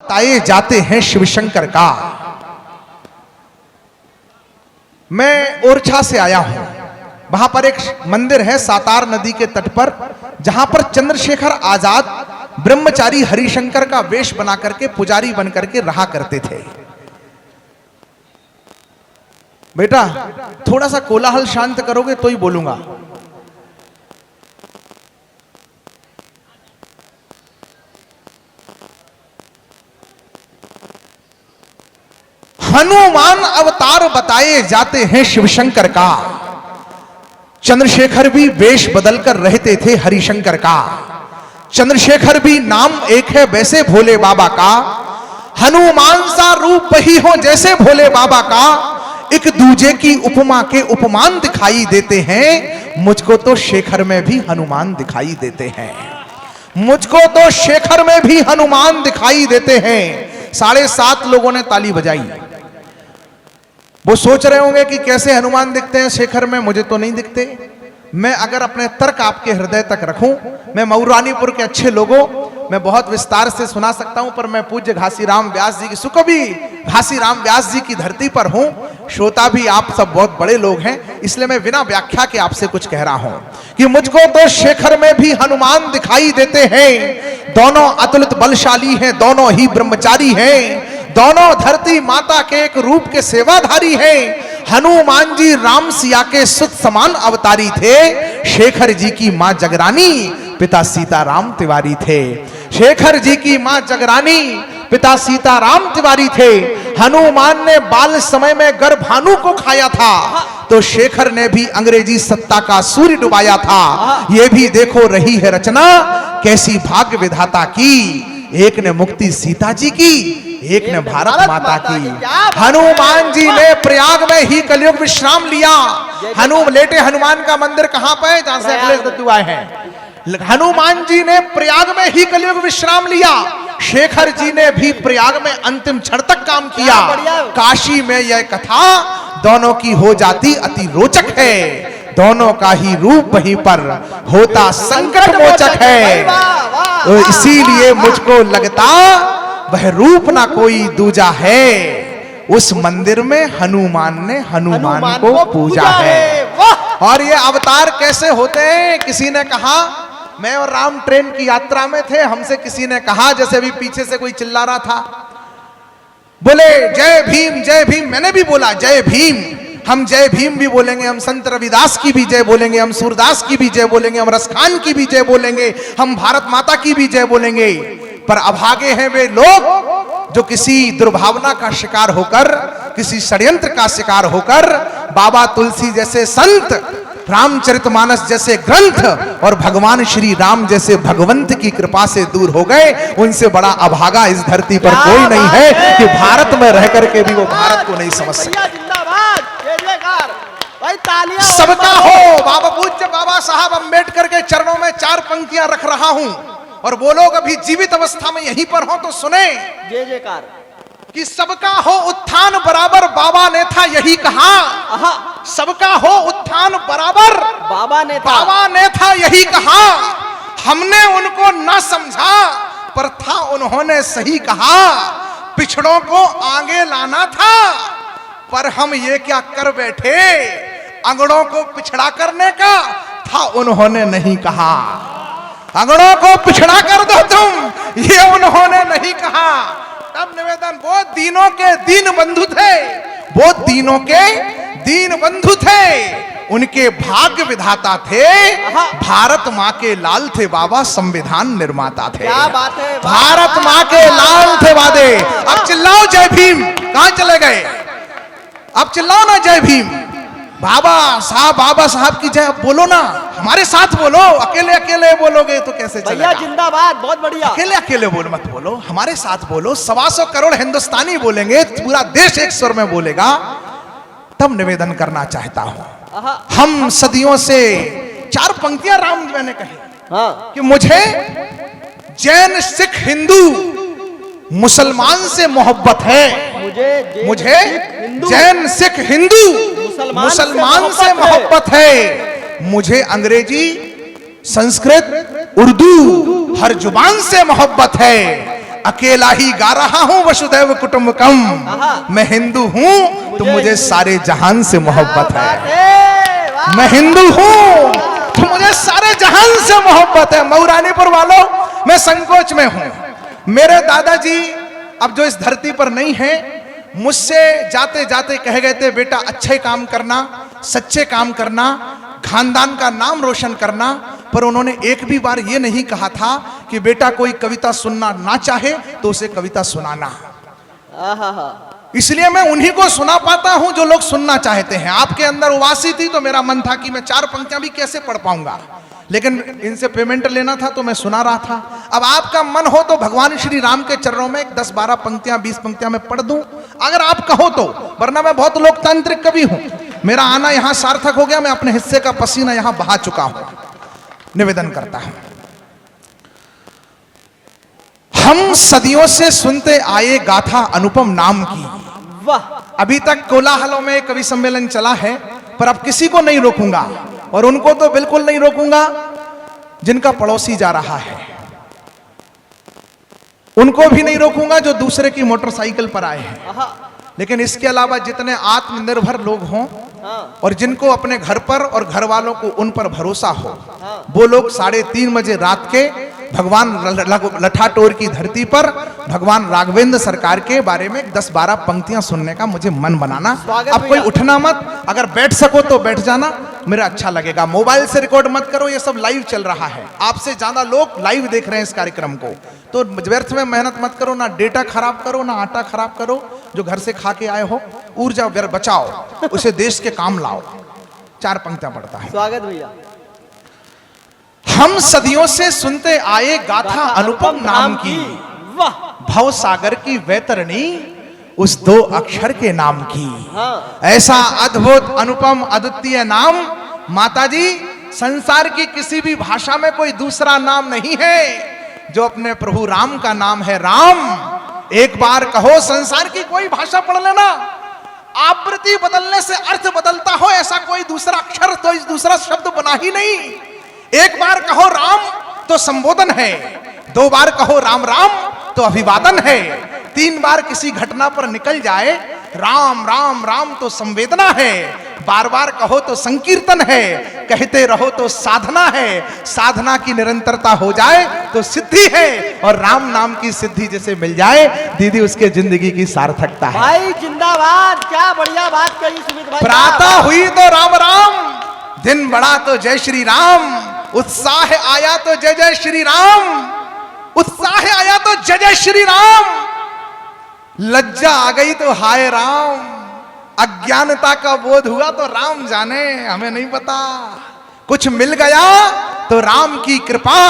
बताए जाते हैं शिवशंकर का। मैं ओरछा से आया हूं, वहां पर एक मंदिर है सातार नदी के तट पर, जहां पर चंद्रशेखर आजाद ब्रह्मचारी हरिशंकर का वेश बना करके पुजारी बन करके रहा करते थे। बेटा थोड़ा सा कोलाहल शांत करोगे तो ही बोलूंगा। हनुमान अवतार बताए जाते हैं शिवशंकर का। चंद्रशेखर भी वेश बदलकर रहते थे हरिशंकर का। चंद्रशेखर भी नाम एक है वैसे भोले बाबा का। हनुमान सा रूप वही हो जैसे भोले बाबा का। एक दूजे की उपमा के उपमान दिखाई देते हैं। मुझको तो शेखर में भी हनुमान दिखाई देते हैं। मुझको तो शेखर में भी हनुमान दिखाई देते हैं। 7.5 लोगों ने ताली बजाई। वो सोच रहे होंगे कि कैसे हनुमान दिखते हैं शेखर में, मुझे तो नहीं दिखते। मैं अगर अपने तर्क आपके हृदय तक रखूं, मैं मऊरानीपुर के अच्छे लोगों, मैं बहुत विस्तार से सुना सकता हूं, पर मैं पूज्य घासीराम व्यास जी की सुकवि घासीराम व्यास जी की धरती पर हूं। श्रोता भी आप सब बहुत बड़े लोग हैं, इसलिए मैं बिना व्याख्या के आपसे कुछ कह रहा हूं कि मुझको तो शेखर में भी हनुमान दिखाई देते हैं। दोनों अतुलित बलशाली हैं, दोनों ही ब्रह्मचारी हैं, दोनों धरती माता के एक रूप के सेवाधारी हैं। हनुमान जी राम सिया के सुत समान अवतारी थे। शेखर जी की मां जगरानी, पिता सीताराम तिवारी थे। शेखर जी की मां जगरानी, पिता सीताराम तिवारी थे। हनुमान ने बाल समय में गर्भानु को खाया था, तो शेखर ने भी अंग्रेजी सत्ता का सूर्य डुबाया था। यह भी देखो रही है रचना कैसी भाग्य विधाता की। एक ने मुक्ति सीता जी की, एक ने भारत माता की। हनुमान जी ने प्रयाग में ही कलयुग विश्राम लिया। लेटे हनुमान का मंदिर कहां पर है, जहां से अखिलेश दत्तू आए हैं। हनुमान जी ने प्रयाग में ही कलयुग विश्राम लिया। शेखर जी ने भी प्रयाग में अंतिम क्षण तक काम किया। काशी में यह कथा दोनों की हो जाती अति रोचक है। दोनों का ही रूप वहीं पर होता संकट मोचक है। तो इसीलिए मुझको लगता वह रूप ना कोई दूजा है। उस मंदिर में हनुमान ने हनुमान को पूजा है। और ये अवतार कैसे होते हैं? किसी ने कहा, मैं और राम ट्रेन की यात्रा में थे, हमसे किसी ने कहा, जैसे अभी पीछे से कोई चिल्ला रहा था, बोले जय भीम जय भीम। मैंने भी बोला जय भीम। हम जय भीम भी बोलेंगे, हम संत रविदास की भी जय बोलेंगे, हम सूरदास की भी जय बोलेंगे, हम रसखान की भी जय बोलेंगे, हम भारत माता की भी जय बोलेंगे। पर अभागे हैं वे लोग जो किसी दुर्भावना का शिकार होकर, किसी षड्यंत्र का शिकार होकर बाबा तुलसी जैसे संत, रामचरितमानस जैसे ग्रंथ और भगवान श्री राम जैसे भगवंत की कृपा से दूर हो गए। उनसे बड़ा अभागा इस धरती पर कोई नहीं है कि भारत में रह करके भी वो भारत को नहीं समझ सकते। सबका हो। बाबा पूज्य बाबा साहब अंबेडकर के चरणों में 4 पंक्तियां रख रहा हूं, और वो लोग अभी जीवित अवस्था में यहीं पर हो तो सुने। जय जयकार। कि सबका हो उत्थान बराबर, बाबा ने था यही कहा। सबका हो उत्थान बराबर, बाबा ने था यही कहा। हमने उनको न समझा, पर था उन्होंने सही कहा। पिछड़ों को आगे लाना था, पर हम ये क्या कर बैठे। अंगड़ों को पिछड़ा करने का था, उन्होंने नहीं कहा। अंगड़ों को पिछड़ा कर दो तुम, ये उन्होंने नहीं कहा। तब निवेदन, वो दीनों के दीन बंधु थे, वो दीनों के दीन बंधु थे। उनके भाग्य विधाता थे। भारत माँ के लाल थे बाबा, संविधान निर्माता थे। क्या बात है। भारत माँ के लाल थे वादे। अब चिल्लाओ जय भीम। कहां चले गए? अब चिल्लाओ ना जय भीम। बाबा साहब की जय बोलो ना, हमारे साथ बोलो। अकेले अकेले बोलोगे तो कैसे चलेगा? जिंदाबाद, बहुत बढ़िया। अकेले अकेले बोलो मत बोलो, हमारे साथ बोलो। 125 करोड़ हिंदुस्तानी बोलेंगे, पूरा देश एक स्वर में बोलेगा। तब निवेदन करना चाहता हूं, हम सदियों से 4 पंक्तियां राम मैंने कही कि मुझे जैन सिख हिंदू मुसलमान से मोहब्बत है। मुझे जैन सिख हिंदू मुसलमान से मोहब्बत है। मुझे अंग्रेजी संस्कृत उर्दू हर जुबान से मोहब्बत है। अकेला ही गा रहा हूं वसुदैव कुटुंबकम। मैं हिंदू हूं तो मुझे सारे जहान से मोहब्बत है। मैं हिंदू हूं तो मुझे सारे जहान से मोहब्बत है। मऊरानीपुर वालों, मैं संकोच में हूं। मेरे दादाजी अब जो इस धरती पर नहीं है, मुझसे जाते जाते कह गए थे, बेटा अच्छे काम करना, सच्चे काम करना, खानदान का नाम रोशन करना। पर उन्होंने एक भी बार ये नहीं कहा था कि बेटा कोई कविता सुनना ना चाहे तो उसे कविता सुनाना। इसलिए मैं उन्हीं को सुना पाता हूं जो लोग सुनना चाहते हैं। आपके अंदर उवासी थी तो मेरा मन था कि मैं 4 पंक्तियां भी कैसे पढ़ पाऊंगा, लेकिन इनसे पेमेंट लेना था तो मैं सुना रहा था। अब आपका मन हो तो भगवान श्री राम के चरणों में 10-12 पंक्तियां 20 पंक्तियां मैं पढ़ दूं, अगर आप कहो तो। वरना मैं बहुत लोकतांत्रिक कवि हूं, मेरा आना यहां सार्थक हो गया, मैं अपने हिस्से का पसीना यहां बहा चुका हूं। निवेदन करता हूं, हम सदियों से सुनते आए गाथा अनुपम नाम की। वाह, अभी तक कोलाहलों में कवि सम्मेलन चला है, पर अब किसी को नहीं रोकूंगा, और उनको तो बिल्कुल नहीं रोकूंगा जिनका पड़ोसी जा रहा है, उनको भी नहीं रोकूंगा जो दूसरे की मोटरसाइकिल पर आए हैं। लेकिन इसके अलावा जितने आत्मनिर्भर लोग हों और जिनको अपने घर पर और घर वालों को उन पर भरोसा हो, वो लोग 3:30 बजे रात के भगवान लठाटोर की धरती पर भगवान राघवेंद्र सरकार के बारे में 10-12 पंक्तियां सुनने का मुझे मन बनाना। अब कोई उठना मत, अगर बैठ सको तो बैठ जाना, मेरा अच्छा लगेगा। मोबाइल से रिकॉर्ड मत करो, ये सब लाइव चल रहा है, आपसे ज्यादा लोग लाइव देख रहे हैं इस कार्यक्रम को, तो व्यर्थ में मेहनत मत करो, ना डेटा खराब करो, ना आटा खराब करो। जो घर से खा के आए हो, ऊर्जा बचाओ, उसे देश के काम लाओ। 4 पंक्तियां पढ़ता है। स्वागत भैया। हम सदियों से सुनते आए गाथा अनुपम नाम की, वाह, भव सागर की वैतरणी उस 2 अक्षर के नाम की। ऐसा अद्भुत अनुपम अद्वितीय नाम माताजी संसार की किसी भी भाषा में कोई दूसरा नाम नहीं है जो अपने प्रभु राम का नाम है राम। एक बार कहो, संसार की कोई भाषा पढ़ लेना, आवृत्ति बदलने से अर्थ बदलता हो ऐसा कोई दूसरा अक्षर तो इस दूसरा शब्द बना ही नहीं। एक बार कहो राम तो संबोधन है, 2 बार कहो राम राम तो अभिवादन है, 3 बार किसी घटना पर निकल जाए राम राम राम तो संवेदना है, बार बार कहो तो संकीर्तन है, कहते रहो तो साधना है, साधना की निरंतरता हो जाए तो सिद्धि है, और राम नाम की सिद्धि जिसे मिल जाए दीदी उसके जिंदगी की सार्थकता है। भाई जिंदाबाद, क्या बढ़िया बात कही सुमित भाई। प्रातः हुई तो राम राम, दिन बढ़ा तो जय श्री राम, उत्साह आया तो जय जय श्री राम, उत्साह आया तो जय जय श्री राम, लज्जा आ गई तो हाय राम, अज्ञानता का बोध हुआ तो राम जाने, हमें नहीं पता। कुछ मिल गया तो राम की कृपा,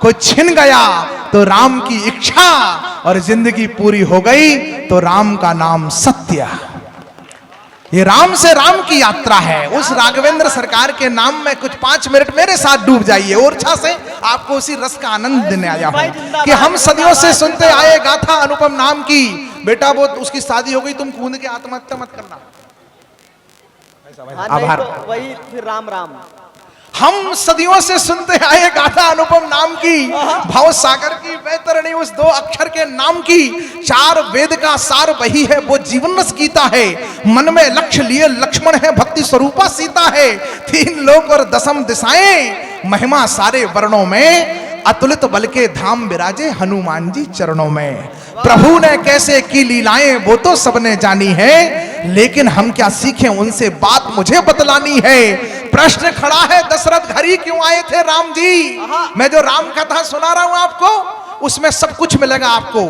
कुछ छिन गया तो राम की इच्छा, और जिंदगी पूरी हो गई तो राम का नाम सत्य। ये राम से राम की यात्रा है। उस राघवेंद्र सरकार के नाम में कुछ 5 मिनट मेरे साथ डूब जाइए, ओरछा से आपको उसी रस का आनंद देने आया हूं कि हम सदियों से सुनते आए गाथा अनुपम नाम की। बेटा वो उसकी शादी हो गई, तुम कूद के आत्महत्या मत करना। आभार। तो वही फिर राम राम। हम सदियों से सुनते आए गाथा अनुपम नाम की, भव सागर की वैतरणी उस 2 अक्षर के नाम की। 4 वेद का सार वही है, वो जीवन रस गीता है, मन में लक्ष्य लिए लक्ष्मण है, भक्ति स्वरूपा सीता है, 3 लोक और 10 दिशाएं, महिमा सारे वर्णों में, अतुलित बल के धाम विराजे हनुमान जी चरणों में। प्रभु ने कैसे की लीलाएं वो तो सबने जानी है, लेकिन हम क्या सीखें उनसे बात मुझे बतलानी है। प्रश्न खड़ा है दशरथ घर ही क्यों आए थे राम जी? मैं जो राम कथा सुना रहा हूं आपको, उसमें सब कुछ मिलेगा आपको।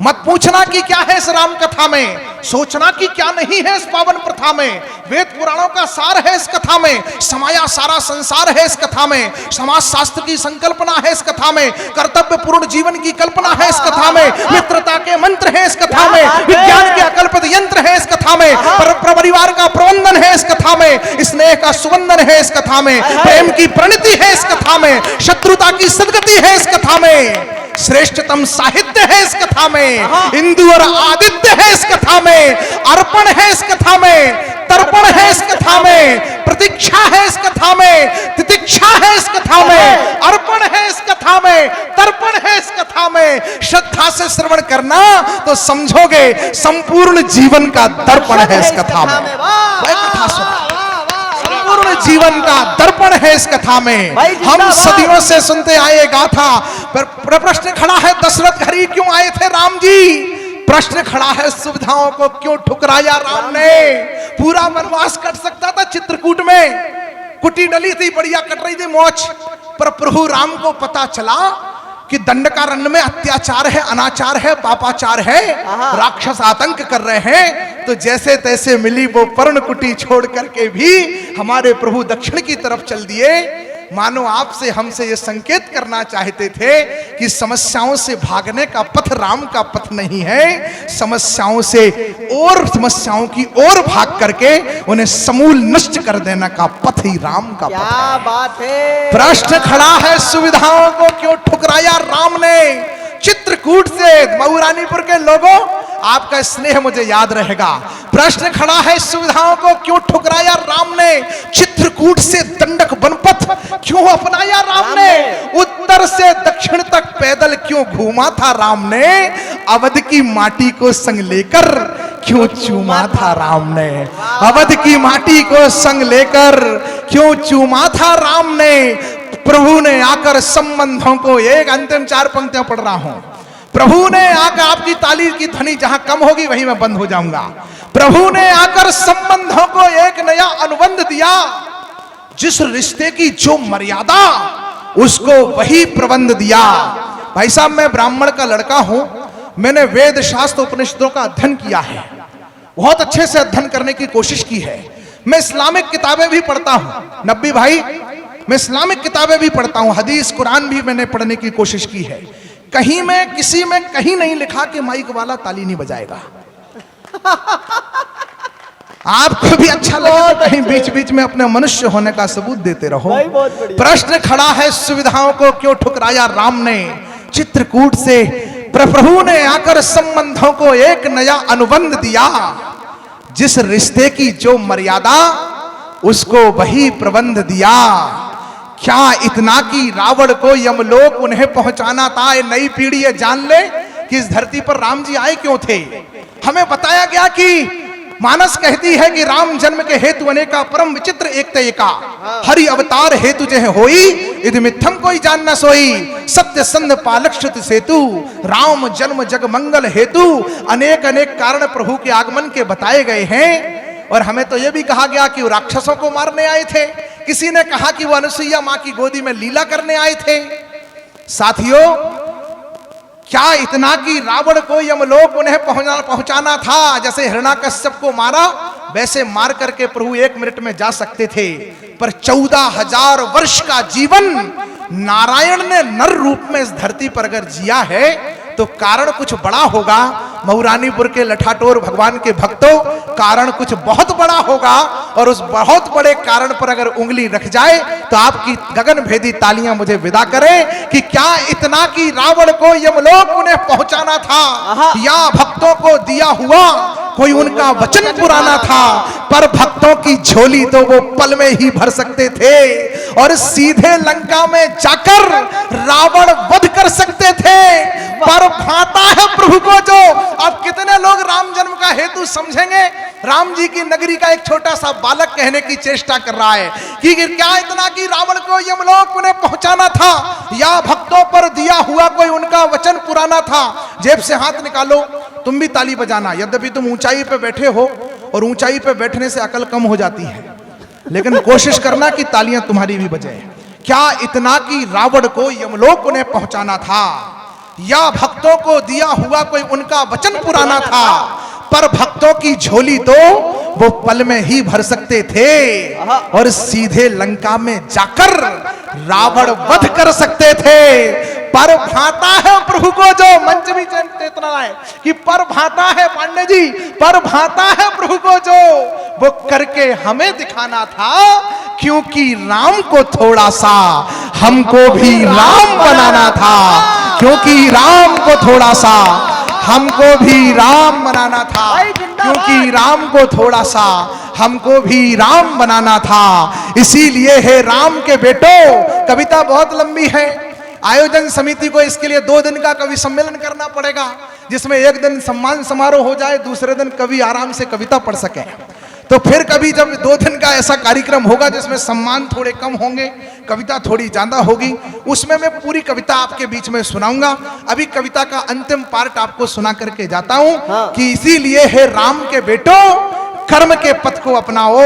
मत पूछना कि क्या है इस राम कथा में, सोचना कि क्या नहीं है इस पावन प्रथा में। वेद पुराणों का सार है इस कथा में, समाया सारा संसार है इस कथा में, समाज शास्त्र की संकल्पना है इस कथा में, कर्तव्य पूर्ण जीवन की कल्पना है इस कथा में, मित्रता के मंत्र है इस कथा में, विज्ञान के अकल्पित यंत्र है इस कथा में, परिवार का प्रबंधन है इस कथा में, स्नेह का सुबंधन है इस कथा में, प्रेम की प्रणति है इस कथा में, शत्रुता की सदगति है इस कथा में, श्रेष्ठतम साहित्य है इस कथा में, इंदु और आदित्य है इस कथा में, अर्पण है इस कथा में, तर्पण है इस कथा में, प्रतीक्षा है इस कथा में, तितिक्षा है इस कथा में, अर्पण है इस कथा में, तर्पण है इस कथा में। श्रद्धा से श्रवण करना तो समझोगे संपूर्ण जीवन का दर्पण है इस कथा में। वह कथा सुनो, संपूर्ण जीवन का दर्पण है इस कथा में। हम सदियों से सुनते आए गाथा। पर प्रश्न खड़ा है, दशरथ घर ही क्यों आए थे राम जी? प्रश्न खड़ा है, सुविधाओं को क्यों ठुकराया राम ने? पूरा वनवास कट सकता था चित्रकूट में, कुटी डली थी, बढ़िया कट रही थी मौज। पर प्रभु राम को पता चला कि दंडकारण्य में अत्याचार है, अनाचार है, पापाचार है, राक्षस आतंक कर रहे हैं। तो जैसे तैसे मिली वो पर्ण कुटी छोड़ करके भी हमारे प्रभु दक्षिण की तरफ चल दिए। मानो आपसे हमसे ये संकेत करना चाहते थे कि समस्याओं से भागने का पथ राम का पथ नहीं है, समस्याओं से और समस्याओं की ओर भाग करके उन्हें समूल नष्ट कर देने का पथ ही राम का पथ है। क्या बात है। प्रश्न खड़ा है, सुविधाओं को क्यों ठुकराया राम ने? चित्रकूट से मऊरानीपुर के लोगों, आपका स्नेह मुझे याद रहेगा। प्रश्न खड़ा है, सुविधाओं को क्यों ठुकराया राम ने? चित्रकूट से दंडक बनपथ क्यों अपनाया राम ने? उत्तर से दक्षिण तक पैदल क्यों घूमा था राम ने? अवध की माटी को संग लेकर क्यों चूमा था राम ने? अवध की माटी को संग लेकर क्यों चूमा था राम ने? प्रभु ने आकर संबंधों को, एक अंतिम 4 पंक्तियां पढ़ रहा हूं। प्रभु ने आकर, आपकी ताली की ध्वनि जहां कम होगी वहीं मैं बंद हो जाऊंगा। प्रभु ने आकर संबंधों को एक नया अनुबंध दिया। जिस रिश्ते की जो मर्यादा, उसको वही प्रबंध दिया। भाई साहब, मैं ब्राह्मण का लड़का हूं, मैंने वेद शास्त्र उपनिषदों का अध्ययन किया है, बहुत अच्छे से अध्ययन करने की कोशिश की है। मैं इस्लामिक किताबें भी पढ़ता हूं, नब्बी भाई, मैं इस्लामिक किताबें भी पढ़ता हूं, हदीस कुरान भी मैंने पढ़ने की कोशिश की है। कहीं में किसी में कहीं नहीं लिखा कि माइक वाला ताली नहीं बजाएगा। आपको भी अच्छा लगे तो कहीं बीच बीच में अपने मनुष्य होने का सबूत देते रहो। प्रश्न खड़ा है, सुविधाओं को क्यों ठुकराया राम ने? चित्रकूट से प्रभु ने आकर संबंधों को एक नया अनुबंध दिया। जिस रिश्ते की जो मर्यादा, उसको वही प्रबंध दिया। क्या इतना कि रावण को यमलोक उन्हें पहुंचाना था? ये नई पीढ़ी ये जान ले कि इस धरती पर राम जी आए क्यों थे। हमें बताया गया कि मानस कहती है कि राम जन्म के हेतु अनेका परम विचित्र एक एका, हरि अवतार हेतु जह होई, इद मिथ्यम कोई जान न सोई, सत्य संध पालक श्रुति सेतु, राम जन्म जग मंगल हेतु। अनेक अनेक कारण प्रभु के आगमन के बताए गए हैं। और हमें तो यह भी कहा गया कि वो राक्षसों को मारने आए थे। किसी ने कहा कि वो अनुसुईया मां की गोदी में लीला करने आए थे। साथियों, क्या इतना कि रावण को यमलोक उन्हें पहुंचाना था? जैसे हिरण्याकश्यप को मारा, वैसे मार करके प्रभु 1 मिनट में जा सकते थे। पर 14,000 वर्ष का जीवन नारायण ने नर रूप में इस धरती पर अगर जिया है तो कारण कुछ बड़ा होगा। मऊरानीपुर के लठाटोर भगवान के भक्तों, कारण कुछ बहुत बड़ा होगा। और उस बहुत बड़े कारण पर अगर उंगली रख जाए तो आपकी गगन भेदी तालियां मुझे विदा करें कि क्या इतना कि रावण को यमलोक उन्हें पहुंचाना था, या भक्तों को दिया हुआ कोई उनका वचन पुराना था। पर भक्तों की झोली तो वो पल में ही भर सकते थे और सीधे लंका में जाकर रावण वध कर सकते थे। पर भाता है प्रभु को जो। अब कितने लोग राम जन्म का हेतु समझेंगे? राम जी की नगरी का एक छोटा सा बालक कहने की चेष्टा कर रहा है कि क्या इतना कि रावण को यमलोक उन्हें पहुंचाना था, या भक्तों पर दिया हुआ कोई उनका वचन पुराना था। जेब से हाथ निकालो, तुम भी ताली बजाना। यद्यपि तुम ऊंचाई पे बैठे हो और ऊंचाई पे बैठने से अकल कम हो जाती है, लेकिन कोशिश करना कि तालियां तुम्हारी भी बजे। क्या इतना कि रावण को यमलोक उन्हें पहुंचाना था, या भक्तों को दिया हुआ कोई उनका वचन पुराना था। पर भक्तों की झोली तो वो पल में ही भर सकते थे और सीधे लंका में जाकर रावण वध कर सकते थे। पर भाता है प्रभु को जो। मंच भी चेतना है कि पर भाता है, पांडे जी, पर भाता है प्रभु को जो। वो करके हमें दिखाना था, क्योंकि राम को थोड़ा सा हमको भी राम बनाना था। क्योंकि राम को थोड़ा सा हमको भी राम बनाना था। क्योंकि राम को थोड़ा सा हमको भी राम बनाना था, इसीलिए हे राम के बेटो। कविता बहुत लंबी है, आयोजन समिति को इसके लिए 2 दिन का कवि सम्मेलन करना पड़ेगा, जिसमें एक दिन सम्मान समारोह हो जाए, दूसरे दिन कवि आराम से कविता पढ़ सके। तो फिर कभी जब 2 दिन का ऐसा कार्यक्रम होगा जिसमें सम्मान थोड़े कम होंगे, कविता थोड़ी ज्यादा होगी, उसमें मैं पूरी कविता आपके बीच में सुनाऊंगा। अभी कविता का अंतिम पार्ट आपको सुना करके जाता हूं। हाँ। कि इसीलिए हे राम के बेटो कर्म के पथ को अपनाओ,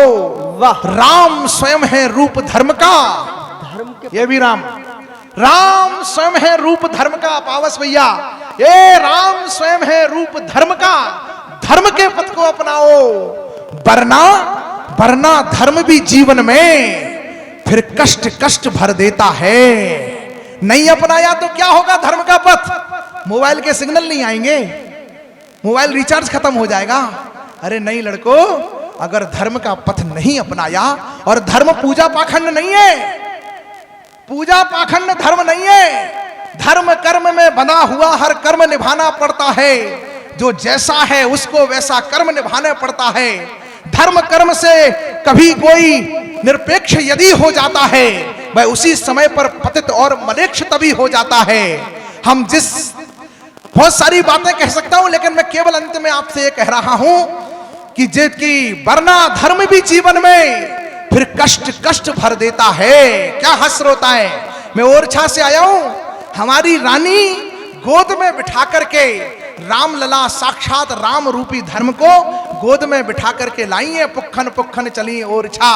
वाह। राम स्वयं है रूप धर्म का। धर्म के ये भी राम स्वयं है रूप धर्म का। पावस भैया, ये राम स्वयं है रूप धर्म का, धर्म के पथ को अपनाओ, वरना धर्म भी जीवन में फिर कष्ट कष्ट भर देता है। नहीं अपनाया तो क्या होगा धर्म का पथ? मोबाइल के सिग्नल नहीं आएंगे, मोबाइल रिचार्ज खत्म हो जाएगा। अरे नहीं लड़कों, अगर धर्म का पथ नहीं अपनाया, और धर्म पूजा पाखंड नहीं है, पूजा पाखंड धर्म नहीं है, धर्म कर्म में बंधा हुआ हर कर्म निभाना पड़ता है, जो जैसा है उसको वैसा कर्म निभाना पड़ता है। धर्म कर्म से कभी कोई निरपेक्ष यदि हो जाता है, वह उसी समय पर पतित और मलेच्छ तभी हो जाता है। हम बहुत सारी बातें कह सकता हूं, लेकिन मैं केवल अंत में आपसे ये कह रहा हूं कि वरना धर्म भी जीवन में फिर कष्ट कष्ट भर देता है। क्या हंस रोता है? मैं ओरछा से आया हूं, हमारी रानी गोद में बिठा करके राम लला साक्षात राम रूपी धर्म को गोद में बिठा करके लाई है। पुखन पुखन चली ओरछा,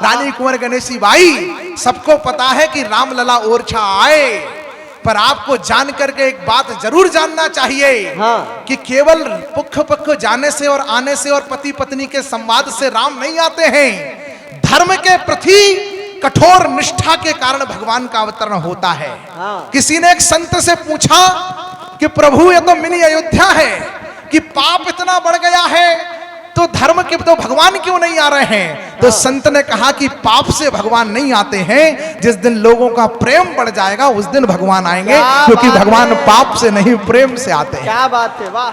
रानी कुंवर गणेशी बाई। सबको पता है कि राम लला ओरछा आए, पर आपको जान करके एक बात जरूर जानना चाहिए। हाँ। कि केवल पुख पुख जाने से और आने से और पति पत्नी के संवाद से राम नहीं आते हैं। धर्म के प्रति कठोर निष्ठा के कारण भगवान का अवतरण होता है। हाँ। किसी ने एक संत से पूछा कि प्रभु ये तो मिनी अयोध्या है, कि पाप इतना बढ़ गया है, तो धर्म के तो भगवान क्यों नहीं आ रहे हैं? तो संत ने कहा कि पाप से भगवान नहीं आते हैं, जिस दिन लोगों का प्रेम बढ़ जाएगा उस दिन भगवान आएंगे, क्योंकि भगवान पाप से नहीं प्रेम से आते हैं। क्या बात है, वाह।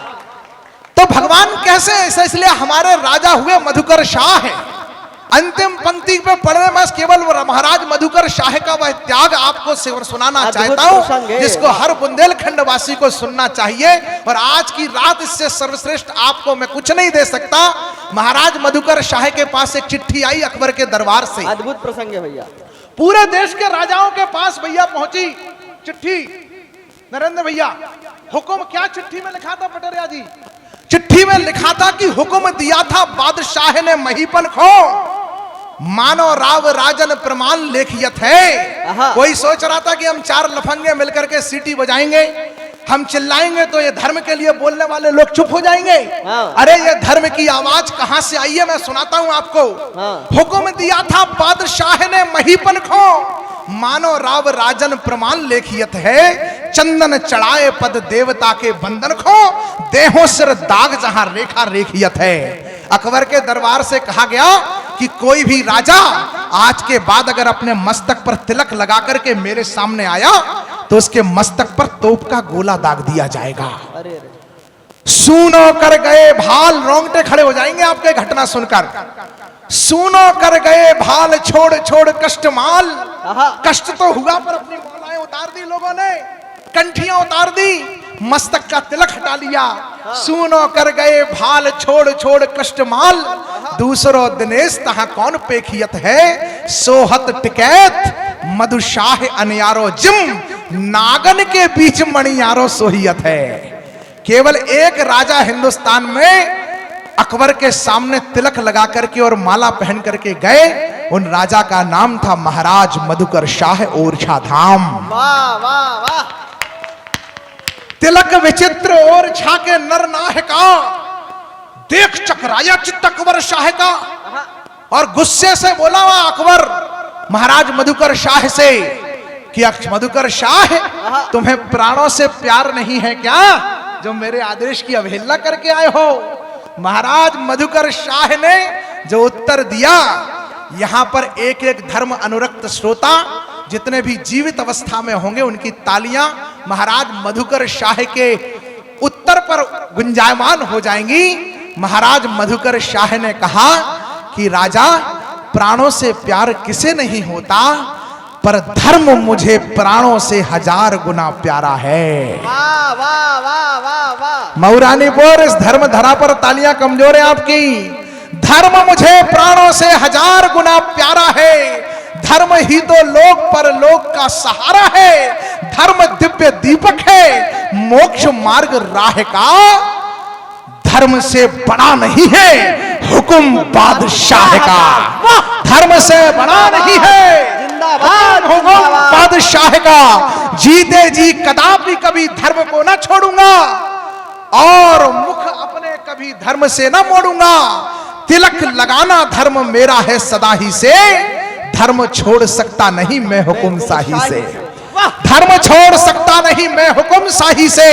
तो भगवान कैसे ऐसा? इसलिए हमारे राजा हुए मधुकर शाह है। अंतिम पंक्ति पे पढ़ने में केवल महाराज मधुकर शाह का वह त्याग आपको सुनाना चाहता हूं, जिसको हर बुंदेलखंड वासी को सुनना चाहिए। और आज की रात इससे सर्वश्रेष्ठ आपको मैं कुछ नहीं दे सकता। महाराज मधुकर शाह के पास एक चिट्ठी आई अकबर के दरबार से। अद्भुत प्रसंग है भैया। पूरे देश के राजाओं के पास भैया पहुंची चिट्ठी। नरेंद्र भैया, हुक्म क्या चिट्ठी में लिखा था पटरिया जी? चिट्ठी में लिखा था कि हुक्म दिया था बादशाह ने महीपन खो, मानो राव राजन प्रमाण लेखियत है। कोई सोच रहा था कि हम 4 लफंगे मिलकर के सीटी बजाएंगे, हम चिल्लाएंगे तो ये धर्म के लिए बोलने वाले लोग चुप हो जाएंगे। अरे ये धर्म की आवाज कहां से आई है, मैं सुनाता हूं आपको। हुक्म दिया था बादशाह ने महीपन खो, मानो राव राजन प्रमाण लेखियत है, चंदन चढ़ाए पद देवता के बंधन खो, देहों सिर दाग जहां रेखा रेखियत है। अकबर के दरबार से कहा गया कि कोई भी राजा आज के बाद अगर अपने मस्तक पर तिलक लगा करके मेरे सामने आया तो उसके मस्तक पर तोप का गोला दाग दिया जाएगा। अरे सूनो कर गए भाल, रोंगटे खड़े हो जाएंगे आपके घटना सुनकर। सूनो कर गए भाल, छोड़ छोड़ कष्ट माल। कष्ट तो हुआ पर अपनी मालाएं उतार दी लोगों ने, कंठियां उतार दी, मस्तक का तिलक हटा लिया। सूनो कर गए भाल, छोड़ छोड़ कष्ट माल, दूसरो दिनेश तहां कौन पेखियत है, सोहत टिकैत मधुशाह अनियारो जिम, नागन के बीच मणियारो सोहियत है। केवल एक राजा हिंदुस्तान में अकबर के सामने तिलक लगा करके और माला पहन करके गए, उन राजा का नाम था महाराज मधुकर शाह ओरछा धाम। वाह वाह वाह। तिलक विचित्र ओरछा के नर नाह का, देख चकराया चित्त अकबर शाह का, और गुस्से से बोला हुआ अकबर महाराज मधुकर शाह से कि मधुकर शाह, तुम्हें प्राणों से प्यार नहीं है क्या, जो मेरे आदेश की अवहेलना करके आए हो? महाराज मधुकर शाह ने जो उत्तर दिया, यहां पर एक एक धर्म अनुरक्त श्रोता जितने भी जीवित अवस्था में होंगे उनकी तालियां महाराज मधुकर शाह के उत्तर पर गुंजायमान हो जाएंगी। महाराज मधुकर शाह ने कहा कि राजा प्राणों से प्यार किसे नहीं होता, पर धर्म मुझे प्राणों से 1000 गुना प्यारा है। वाह वाह वाह वाह वाह। मऊरानीपुर, इस धर्म धरा पर तालियां कमजोर है आपकी। धर्म मुझे प्राणों से 1000 गुना प्यारा है। धर्म ही तो लोक पर लोक का सहारा है। धर्म दिव्य दीपक है, मोक्ष मार्ग राह का। धर्म से बड़ा नहीं है हुक्म बादशाह का। धर्म से बड़ा नहीं है जिंदाबाद हुक्म बादशाह का। जीते जी कदापि कभी धर्म को ना छोड़ूंगा और मुख अपने कभी धर्म से ना मोड़ूंगा। तिलक लगाना धर्म मेरा है सदा ही से। धर्म छोड़ सकता नहीं मैं हुक्म शाही से। धर्म छोड़ सकता नहीं मैं हुक्म शाही से।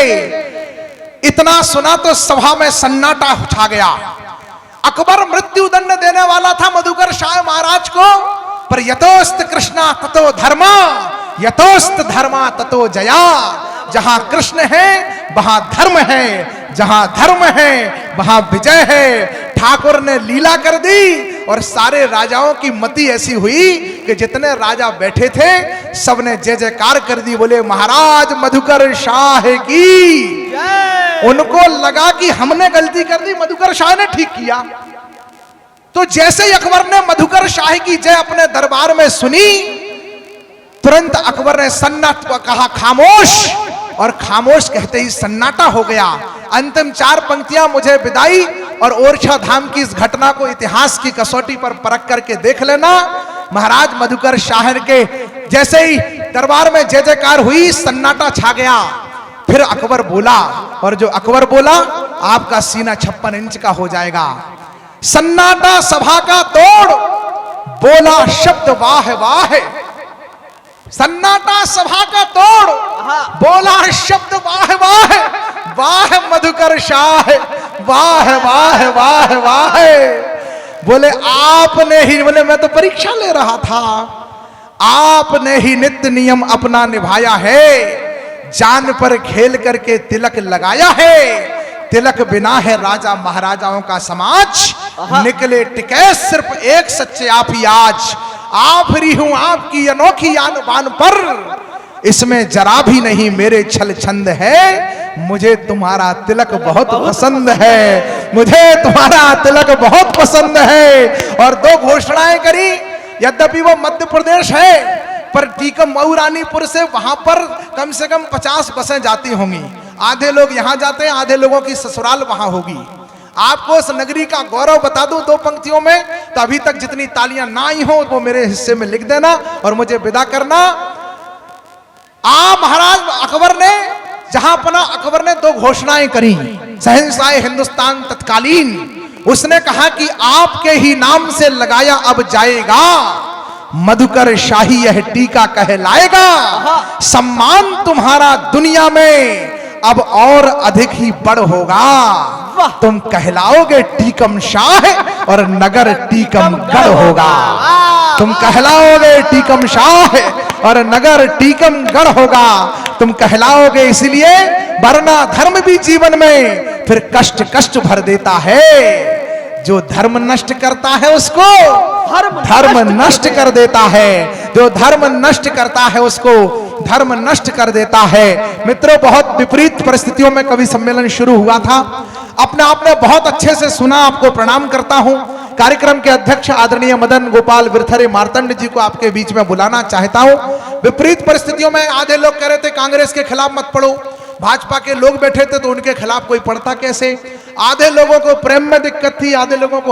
इतना सुना तो सभा में सन्नाटा छा गया। अकबर मृत्यु दंड देने वाला था मधुकर शाह महाराज को, पर यतोस्त कृष्णा ततो धर्मा, यतोस्त धर्मा ततो जया। जहां कृष्ण है वहां धर्म है, जहां धर्म है वहां विजय है। ठाकुर ने लीला कर दी और सारे राजाओं की मति ऐसी हुई कि जितने राजा बैठे थे सबने जय जयकार कर दी, बोले महाराज मधुकर शाह की। उनको लगा कि हमने गलती कर दी, मधुकर शाह ने ठीक किया। तो जैसे ही अकबर ने मधुकर शाह की जय अपने दरबार में सुनी, तुरंत अकबर ने सन्नाट को कहा खामोश, और खामोश कहते ही सन्नाटा हो गया। अंतिम 4 पंक्तियां मुझे विदाई और ओरछा धाम की इस घटना को इतिहास की कसौटी पर परख करके देख लेना। महाराज मधुकर शाह के जैसे ही दरबार में जय जयकार हुई, सन्नाटा छा गया। फिर अकबर बोला, और जो अकबर बोला आपका सीना 56 इंच का हो जाएगा। सन्नाटा सभा का तोड़, बोला शब्द वाह वाह। सन्नाटा सभा का तोड़, बोला शब्द वाह वाह। वाह मधुकर शाह, वाह वाह वाह वाह। बोले आपने ही, बोले मैं तो परीक्षा ले रहा था, आपने ही नित्य नियम अपना निभाया है। जान पर खेल करके तिलक लगाया है। तिलक बिना है राजा महाराजाओं का समाज। निकले टिके सिर्फ एक सच्चे आप ही आज। आफरी हूं आपकी अनोखी आन बान पर, इसमें जरा भी नहीं मेरे छल छंद है। मुझे तुम्हारा तिलक बहुत पसंद है, मुझे तुम्हारा तिलक बहुत पसंद है। और 2 घोषणाएं करी। यद्यपि वो मध्य प्रदेश है, पर टीकम मऊरानीपुर से वहां पर कम से कम 50 बसें जाती होंगी। आधे लोग यहां जाते हैं, आधे लोगों की ससुराल वहां होगी। आपको इस नगरी का गौरव बता दूं 2 पंक्तियों में, तो अभी तक जितनी तालियां ना आई हो वो मेरे हिस्से में लिख देना और मुझे विदा करना। महाराज अकबर ने जहां अपना अकबर ने 2 घोषणाएं करी। शहंशाह हिंदुस्तान तत्कालीन, उसने कहा कि आपके ही नाम से लगाया अब जाएगा मधुकर शाही यह टीका कहलाएगा। सम्मान तुम्हारा दुनिया में अब और अधिक ही बड़ होगा। तुम कहलाओगे टीकम शाह और नगर टीकमगढ़ होगा। तुम कहलाओगे टीकम शाह और नगर टीकमगढ़ होगा। तुम कहलाओगे इसलिए, वरना धर्म भी जीवन में फिर कष्ट कष्ट भर देता है। जो धर्म नष्ट करता है उसको धर्म नष्ट कर देता है। जो धर्म नष्ट करता है उसको धर्म नष्ट कर देता है। मित्रों, बहुत विपरीत परिस्थितियों में कवि सम्मेलन शुरू हुआ था। अपने आप में बहुत अच्छे से सुना, आपको प्रणाम करता हूं। कार्यक्रम के अध्यक्ष आदरणीय मदन गोपाल विरथरे मार्तंड जी को आपके बीच में बुलाना चाहता हूं। विपरीत परिस्थितियों में आधे लोग कह रहे थे कांग्रेस के खिलाफ मत पढ़ो, भाजपा के लोग बैठे थे तो उनके खिलाफ कोई पढ़ता कैसे। आधे लोगों को प्रेम में दिक्कत थी, आधे लोगों को